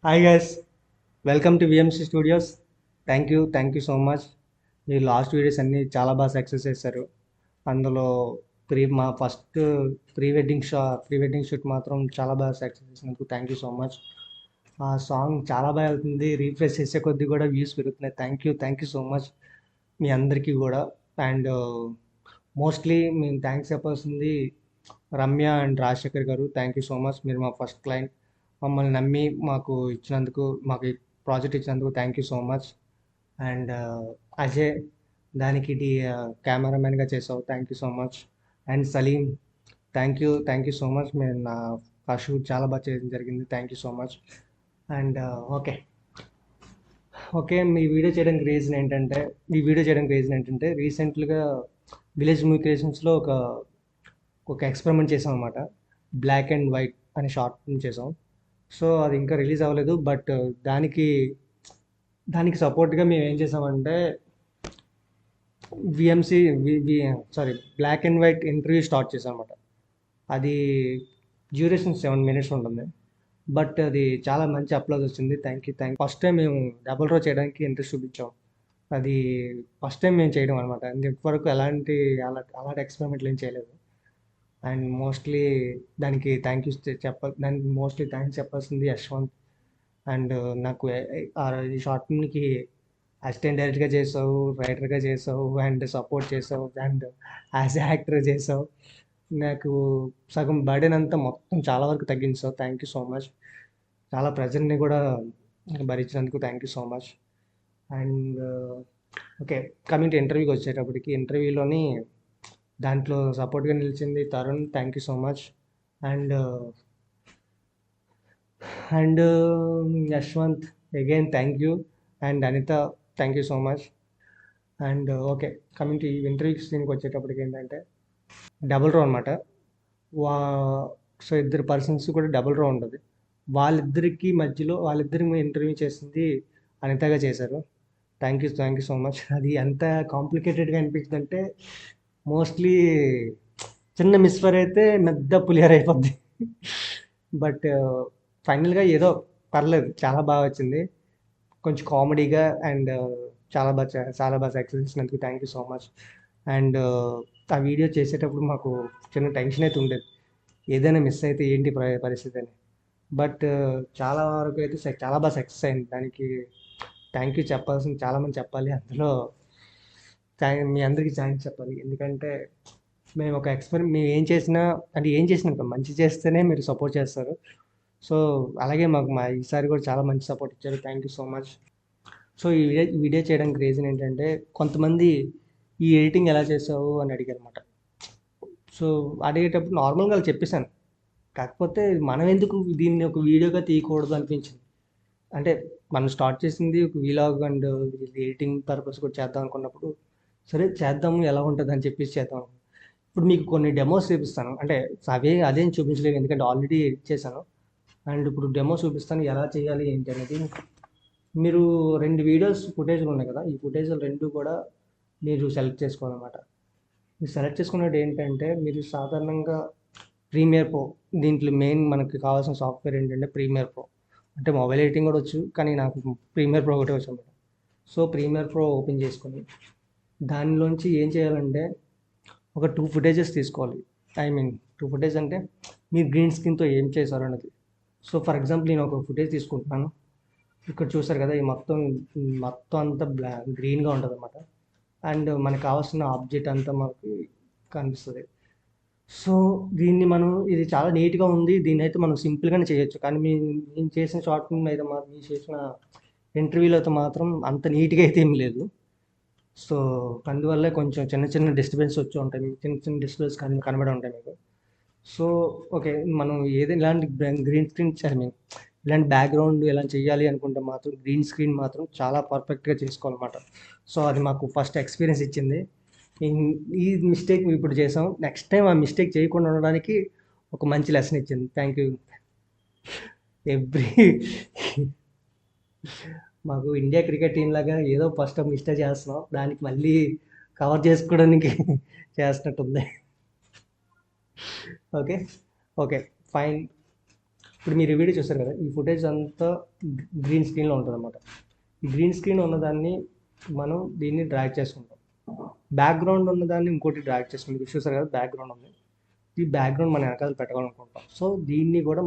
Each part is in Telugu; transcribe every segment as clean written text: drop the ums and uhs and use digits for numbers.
Hi guys, welcome to VMC studios. Thank you so much. Me last videos అన్నీ చాలా బాగా సక్సెస్ చేశారు. అందులో మా ఫస్ట్ ప్రీ వెడ్డింగ్ షూట్ మాత్రం చాలా బాగా సక్సెస్ చేసినందుకు థ్యాంక్ యూ సో మచ్. ఆ సాంగ్ చాలా బాగా వెళ్తుంది, రీఫ్రెష్ చేసే కొద్దీ కూడా వ్యూస్ పెరుగుతున్నాయి. థ్యాంక్ యూ సో మచ్ మీ అందరికీ కూడా. అండ్ మోస్ట్లీ మేము థ్యాంక్స్ చెప్పాల్సింది రమ్య అండ్ రాజశేఖర్ గారు. థ్యాంక్ యూ సో మచ్, మీరు మా ఫస్ట్ క్లయింట్. మమ్మల్ని నమ్మి మాకు ఈ ప్రాజెక్ట్ ఇచ్చినందుకు thank you so much. And Ajay, దానికి కెమెరామెన్గా చేసావు, thank you so much. And Salim, thank you so much. మీరు ఆ షూట్ చాలా బాగా చేయడం జరిగింది, thank you so much. And okay okay ఈ వీడియో చేయడానికి రీజన్ ఏంటంటే రీసెంట్గా విలేజ్ మ్యూజిషన్స్లో ఒక ఎక్స్పెరిమెంట్ చేసాం అనమాట. బ్లాక్ అండ్ వైట్ అనే షార్ట్ ఫిల్మ్ చేసాం. సో అది ఇంకా రిలీజ్ అవ్వలేదు. బట్ దానికి దానికి సపోర్ట్గా మేము ఏం చేసామంటే VMC sorry black and white interview start చేసాం అనమాట. అది డ్యూరేషన్ 7 minutes ఉంటుంది. బట్ అది చాలా మంచి అప్లోడ్ వచ్చింది. ఫస్ట్ టైం మేము డబుల్ రో చేయడానికి ఇంట్రెస్ట్ చూపించాం. అది ఫస్ట్ టైం మేము చేయడం అనమాట. ఇంతవరకు అలాంటి ఎక్స్పెరిమెంట్లు ఏం చేయలేదు. అండ్ మోస్ట్లీ థ్యాంక్స్ చెప్పాల్సింది యశ్వంత్. అండ్ నాకు ఈ షార్ట్ ఫిల్మ్కి అసిస్టెంట్ డైరెక్టర్గా చేసావు, రైటర్గా చేసావు, అండ్ సపోర్ట్ చేసావు, అండ్ యాజ్ యాక్టర్ చేసావు. నాకు సగం బర్డెన్ అంతా మొత్తం చాలా వరకు తగ్గించావు, థ్యాంక్ యూ సో మచ్. చాలా ప్రెజర్ని కూడా భరించినందుకు thank you so much. And okay, coming to ఇంటర్వ్యూకి వచ్చేటప్పటికి ఇంటర్వ్యూలోని దాంట్లో సపోర్ట్గా నిలిచింది Tarun, thank you so much. And and Yashwanth, again thank you. And Anitha, thank you so much. And okay, coming to interview సీన్కి వచ్చేటప్పటికి ఏంటంటే డబుల్ రో అనమాట. వా సో ఇద్దరు పర్సన్స్ కూడా డబుల్ రో ఉంటుంది. వాళ్ళిద్దరికి ఇంటర్వ్యూ చేసింది అనితగా చేశారు. Thank you so much. అది ఎంత కాంప్లికేటెడ్గా అనిపించింది అంటే మోస్ట్లీ చిన్న మిస్ఫర్ అయితే పెద్ద పులిహోర అయిపోద్ది. బట్ ఫైనల్గా ఏదో పర్లేదు, చాలా బాగా వచ్చింది. కొంచెం కామెడీగా అండ్ చాలా బాగా సక్సెస్ ఇచ్చినందుకు thank you so much. And ఆ వీడియో చేసేటప్పుడు మాకు చిన్న టెన్షన్ అయితే ఉండేది, ఏదైనా మిస్ అయితే ఏంటి పరిస్థితి అని. బట్ చాలా వరకు అయితే చాలా బాగా సక్సెస్ అయింది. దానికి థ్యాంక్ యూ చెప్పాల్సింది చాలామంది చెప్పాలి. అందులో మీ అందరికీ థ్యాంక్స్ చెప్పాలి. ఎందుకంటే మేము ఏం చేసినా మంచి చేస్తేనే మీరు సపోర్ట్ చేస్తారు. సో అలాగే ఈసారి కూడా చాలా మంచి సపోర్ట్ ఇచ్చారు, thank you so much. So ఈ వీడియో చేయడానికి రీజన్ ఏంటంటే కొంతమంది ఈ ఎడిటింగ్ ఎలా చేసావు అని అడిగారు అనమాట. సో అడిగేటప్పుడు నార్మల్గా వాళ్ళు చెప్పేశాను. కాకపోతే మనం ఎందుకు దీన్ని ఒక వీడియోగా తీయకూడదు అనిపించింది. అంటే మనం స్టార్ట్ చేసింది ఒక వీలాగ్ అండ్ ఎడిటింగ్ పర్పస్ కూడా చేద్దాం అనుకున్నప్పుడు సరే చేద్దాము, ఎలా ఉంటుంది అని చెప్పేసి చేద్దాం. ఇప్పుడు మీకు కొన్ని డెమోస్ చూపిస్తాను. అంటే అదేం చూపించలేదు, ఎందుకంటే ఆల్రెడీ ఎడిట్ చేశాను. అండ్ ఇప్పుడు డెమో చూపిస్తాను ఎలా చేయాలి ఏంటి అనేది. మీరు 2 ఫుటేజ్లు ఉన్నాయి కదా, ఈ ఫుటేజ్లు 2 కూడా మీరు సెలెక్ట్ చేసుకోవాలన్నమాట. మీరు సెలెక్ట్ చేసుకున్నట్టు ఏంటంటే మీరు సాధారణంగా ప్రీమియర్ ప్రో, దీంట్లో మెయిన్ మనకి కావాల్సిన సాఫ్ట్వేర్ ఏంటంటే ప్రీమియర్ ప్రో. అంటే మొబైల్ ఎడిటింగ్ కూడా వచ్చు, కానీ నాకు ప్రీమియర్ ప్రో ఒకటే వచ్చు అన్నమాట. సో ప్రీమియర్ ప్రో ఓపెన్ చేసుకొని దానిలోంచి ఏం చేయాలంటే ఒక 2 ఫుటేజెస్ తీసుకోవాలి. ఐ మీన్ 2 ఫుటేజ్ అంటే మీరు గ్రీన్ స్క్రీన్తో ఏం చేశారు అన్నది. సో ఫర్ ఎగ్జాంపుల్ నేను ఒక ఫుటేజ్ తీసుకుంటున్నాను. ఇక్కడ చూసారు కదా, ఈ మొత్తం అంతా గ్రీన్గా ఉంటుంది అన్నమాట. అండ్ మనకు కావాల్సిన ఆబ్జెక్ట్ అంతా మనకి కనిపిస్తుంది. సో ఇది చాలా నీట్గా ఉంది, దీన్ని అయితే మనం సింపుల్గానే చేయొచ్చు. కానీ నేను చేసిన షార్ట్ ఫిల్మ్ అయితే మీరు చేసిన ఇంటర్వ్యూలో అయితే మాత్రం అంత నీట్గా అయితే ఏం లేదు. సో అందువల్ల కొంచెం చిన్న చిన్న డిస్టర్బెన్స్ వచ్చి ఉంటాయి, చిన్న చిన్న డిస్టర్బెన్స్ కనబడి ఉంటాయి మీకు. సో ఓకే, మనం ఇలాంటి గ్రీన్ స్క్రీన్ ఇలాంటి బ్యాక్గ్రౌండ్ ఇలా చేయాలి అనుకుంటే మాత్రం గ్రీన్ స్క్రీన్ మాత్రం చాలా పర్ఫెక్ట్గా చేసుకోవాలన్నమాట. సో అది మాకు ఫస్ట్ ఎక్స్పీరియన్స్ ఇచ్చింది. ఈ మిస్టేక్ ఇప్పుడు చేసాం, నెక్స్ట్ టైం ఆ మిస్టేక్ చేయకుండా ఉండడానికి ఒక మంచి లెసన్ ఇచ్చింది. Thank you. ఎవ్రీ మాకు ఇండియా క్రికెట్ టీం లాగా ఏదో ఫస్ట్ మిస్టేక్ చేస్తున్నాం, దానికి మళ్ళీ కవర్ చేసుకోవడానికి చేస్తున్నట్టుంది. Okay okay fine. ఇప్పుడు మీరు ఈ వీడియో చూస్తారు కదా, ఈ ఫుటేజ్ అంతా గ్రీన్ స్క్రీన్లో ఉంటుంది అన్నమాట. ఈ గ్రీన్ స్క్రీన్ ఉన్నదాన్ని మనం దీన్ని డ్రాగ్ చేసుకుంటాం. బ్యాక్గ్రౌండ్ ఉన్నదాన్ని ఇంకోటి డ్రాగ్ చేసుకుంటాం. ఇది చూస్తారు కదా, బ్యాక్గ్రౌండ్ ఉంది. ఈ బ్యాక్గ్రౌండ్ మనం వెనకాల పెట్టాలనుకుంటాం. సో దీన్ని కూడా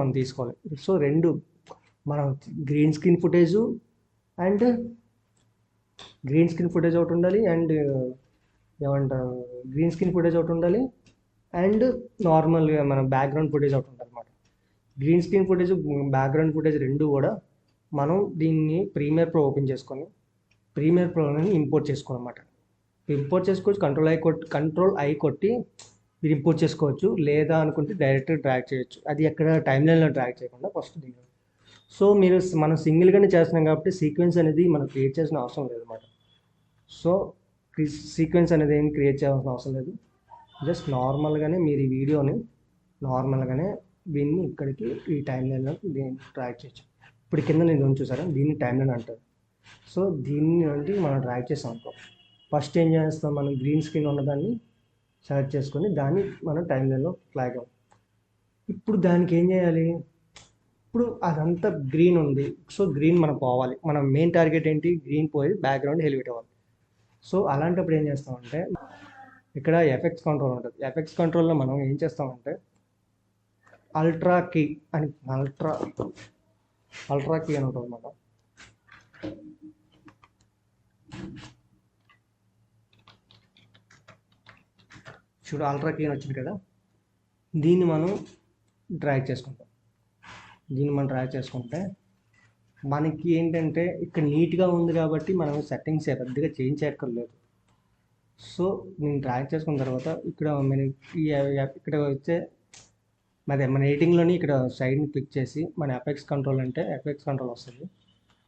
మనం తీసుకోవాలి. సో రెండు మనం green screen footage and green screen footage ఒకటి ఉండాలి, అండ్ ఏమంటారు గ్రీన్ స్క్రీన్ ఫుటేజ్ ఒకటి ఉండాలి, అండ్ నార్మల్గా మన బ్యాక్గ్రౌండ్ ఫుటేజ్ ఒకటి ఉంటుంది అనమాట. Green screen footage, background footage రెండు కూడా మనం దీన్ని ప్రీమియర్ ప్రో ఓపెన్ చేసుకొని ప్రీమియర్ ప్రోని ఇంపోర్ట్ చేసుకోవాలన్నమాట. ఇంపోర్ట్ చేసుకోవచ్చు, కంట్రోల్ ఐ కొట్టి మీరు ఇంపోర్ట్ చేసుకోవచ్చు, లేదా అనుకుంటే డైరెక్ట్గా డ్రాగ్ చేయొచ్చు. అది ఎక్కడ టైం లైన్లో డ్రాగ్ చేయకుండా ఫస్ట్ దీన్ని. సో మనం సింగిల్గానే చేస్తున్నాం కాబట్టి సీక్వెన్స్ అనేది మనం క్రియేట్ చేసిన అవసరం లేదన్నమాట. సో సీక్వెన్స్ అనేది ఏం క్రియేట్ చేయాల్సిన అవసరం లేదు. జస్ట్ నార్మల్గానే మీరు ఈ వీడియోని నార్మల్గానే దీన్ని ఇక్కడికి ఈ టైం లైన్లో దీన్ని డ్రాగ్ చేయొచ్చు. ఇప్పుడు కింద నేను చూసారా, దీన్ని టైం లైన్ అంటారు. సో దీన్ని నుండి మనం డ్రాగ్ చేసాం అనుకో, ఫస్ట్ ఏం చేస్తాం, మనం గ్రీన్ స్క్రీన్ ఉన్నదాన్ని సెలెక్ట్ చేసుకొని దాన్ని మనం టైం లైన్లో ఫ్లాగ్ అవ్వం. ఇప్పుడు దానికి ఏం చేయాలి, ఇప్పుడు అదంతా గ్రీన్ ఉంది. సో గ్రీన్ మనం పోవాలి. మన మెయిన్ టార్గెట్ ఏంటి, గ్రీన్ పోయి బ్యాక్గ్రౌండ్ ఎలివేట్ అవ్వాలి. సో అలాంటప్పుడు ఏం చేస్తామంటే ఇక్కడ ఎఫెక్ట్స్ కంట్రోల్ ఉంటుంది. ఎఫెక్ట్స్ కంట్రోల్లో మనం ఏం చేస్తామంటే అల్ట్రా కీ అని ఉంటుంది అన్నమాట. చూడు, అల్ట్రా కీ అని వచ్చింది కదా, దీన్ని మనం డ్రాగ్ చేసుకుంటాం. మనకి ఏంటంటే ఇక్కడ నీట్గా ఉంది కాబట్టి మనం సెట్టింగ్స్ పెద్దగా చేంజ్ చేయక్కర్లేదు. సో నేను డ్రాగ్ చేసుకున్న తర్వాత ఇక్కడ ఇక్కడ వచ్చే మన ఎడిటింగ్లోని ఇక్కడ సైడ్ని క్లిక్ చేసి మన ఎఫెక్ట్స్ కంట్రోల్ అంటే ఎఫెక్ట్స్ కంట్రోల్ వస్తుంది.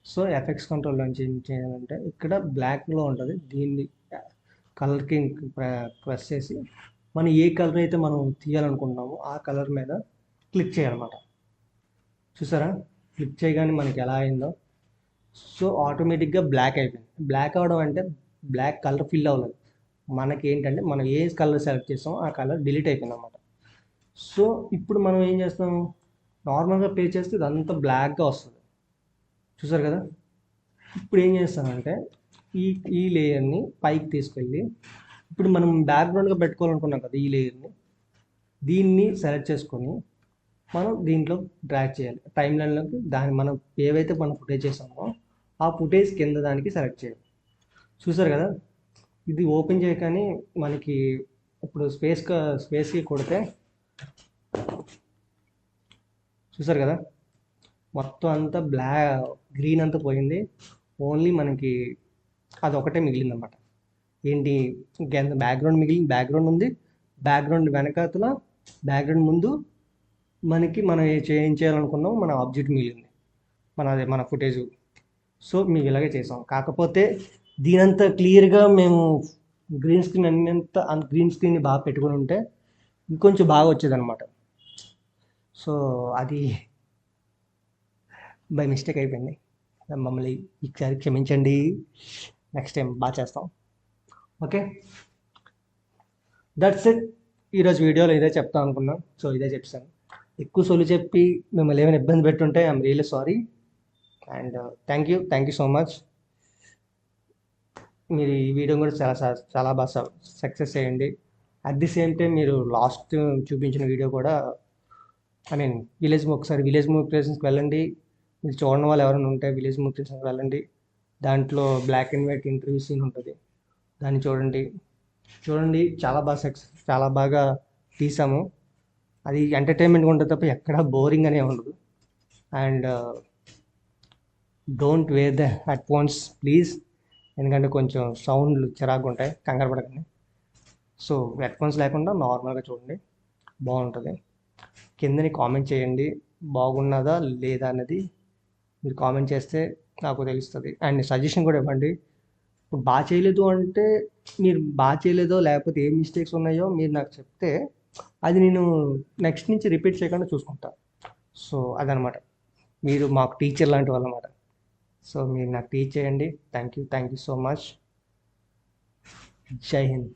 సో ఎఫెక్ట్స్ కంట్రోల్ నుంచి ఏం చేయాలంటే ఇక్కడ బ్లాక్లో ఉంటుంది, దీన్ని కలర్కి ప్రెస్ చేసి మనం ఏ కలర్ అయితే మనం తీయాలనుకుంటున్నామో ఆ కలర్ మీద క్లిక్ చేయాలన్నమాట. చూసారా, క్లిక్ చేయగానే మనకి ఎలా అయిందో. సో ఆటోమేటిక్గా బ్లాక్ అయిపోయింది. బ్లాక్ అవడం అంటే బ్లాక్ కలర్ ఫిల్ అవ్వలేదు. మనకి ఏంటంటే మనం ఏ కలర్ సెలెక్ట్ చేస్తామో ఆ కలర్ డిలీట్ అయిపోయింది అన్నమాట. సో ఇప్పుడు మనం ఏం చేస్తాం, నార్మల్గా ప్లే చేస్తే ఇదంతా బ్లాక్గా వస్తుంది. చూసారు కదా, ఇప్పుడు ఏం చేస్తామంటే ఈ లేయర్ని పైకి తీసుకెళ్ళి ఇప్పుడు మనం బ్యాక్గ్రౌండ్గా పెట్టుకోవాలనుకున్నాం కదా, ఈ లేయర్ని దీన్ని సెలెక్ట్ చేసుకొని మనం దీంట్లో డ్రాగ్ చేయాలి టైం లైన్లోకి. మనం ఏవైతే మనం ఫుటేజ్ చేసామో ఆ ఫుటేజ్ కింద దానికి సెలెక్ట్ చేయాలి. చూసారు కదా, ఇది ఓపెన్ చేయగానే మనకి ఇప్పుడు స్పేస్కి కొడితే చూసారు కదా, మొత్తం అంతా గ్రీన్ అంతా పోయింది. ఓన్లీ మనకి అది ఒకటే మిగిలిందన్నమాట. ఏంటి, ఇంకెంత బ్యాక్గ్రౌండ్ ఉంది. బ్యాక్గ్రౌండ్ వెనకాతల బ్యాక్గ్రౌండ్ ముందు మనం ఏం చేయాలనుకున్నాం, మన ఆబ్జెక్ట్ మిగిలింది, మన ఫుటేజ్. సో మేము ఇలాగే చేసాం. కాకపోతే దీనంతా క్లియర్గా మేము గ్రీన్ స్క్రీన్ని బాగా పెట్టుకుని ఉంటే ఇంకొంచెం బాగా వచ్చేదన్నమాట. సో అది బై మిస్టేక్ అయిపోయింది, మమ్మల్ని ఈసారి క్షమించండి. నెక్స్ట్ టైం బాగా చేస్తాం. Okay, that's it. ఈరోజు వీడియోలో ఇదే చెప్తాం అనుకున్నాం. సో ఇదే చెప్తాను. ఎక్కువ సొల్లు చెప్పి మిమ్మల్ని ఏమైనా ఇబ్బంది పెట్టుంటే I'm really sorry. And thank you so much. మీరు ఈ వీడియో కూడా చాలా బాగా సక్సెస్ చేయండి. అట్ ది సేమ్ టైం మీరు లాస్ట్ చూపించిన వీడియో కూడా ఒకసారి విలేజ్ మూవీ క్రియేషన్స్కి వెళ్ళండి. మీరు చూడని వాళ్ళు ఎవరైనా ఉంటే విలేజ్ మూవీ క్రియేషన్స్కి వెళ్ళండి. దాంట్లో black and white interview scene ఉంటుంది, దాన్ని చూడండి. చాలా బాగా తీసాము. అది ఎంటర్టైన్మెంట్గా ఉంటుంది తప్ప ఎక్కడా బోరింగ్ అనే ఉండదు. And don't wear the head phones please, ఎందుకంటే కొంచెం సౌండ్లు చిరాకు ఉంటాయి, కంగారు పడకండి. సో హెడ్ ఫోన్స్ లేకుండా నార్మల్గా చూడండి, బాగుంటుంది. కిందని కామెంట్ చేయండి, బాగున్నదా లేదా అన్నది మీరు కామెంట్ చేస్తే నాకు తెలుస్తుంది. అండ్ సజెషన్ కూడా ఇవ్వండి. ఇప్పుడు బాగా చేయలేదు అంటే మీరు బాగా చేయలేదో లేకపోతే ఏం మిస్టేక్స్ ఉన్నాయో మీరు నాకు చెప్తే అది నేను నెక్స్ట్ నుంచి రిపీట్ చేయకుండా చూసుకుంటాను. సో అదనమాట, మీరు మాకు టీచర్ లాంటి వాళ్ళు అన్నమాట. సో మీరు నాకు టీచ్ చేయండి. Thank you so much. జై హింద్.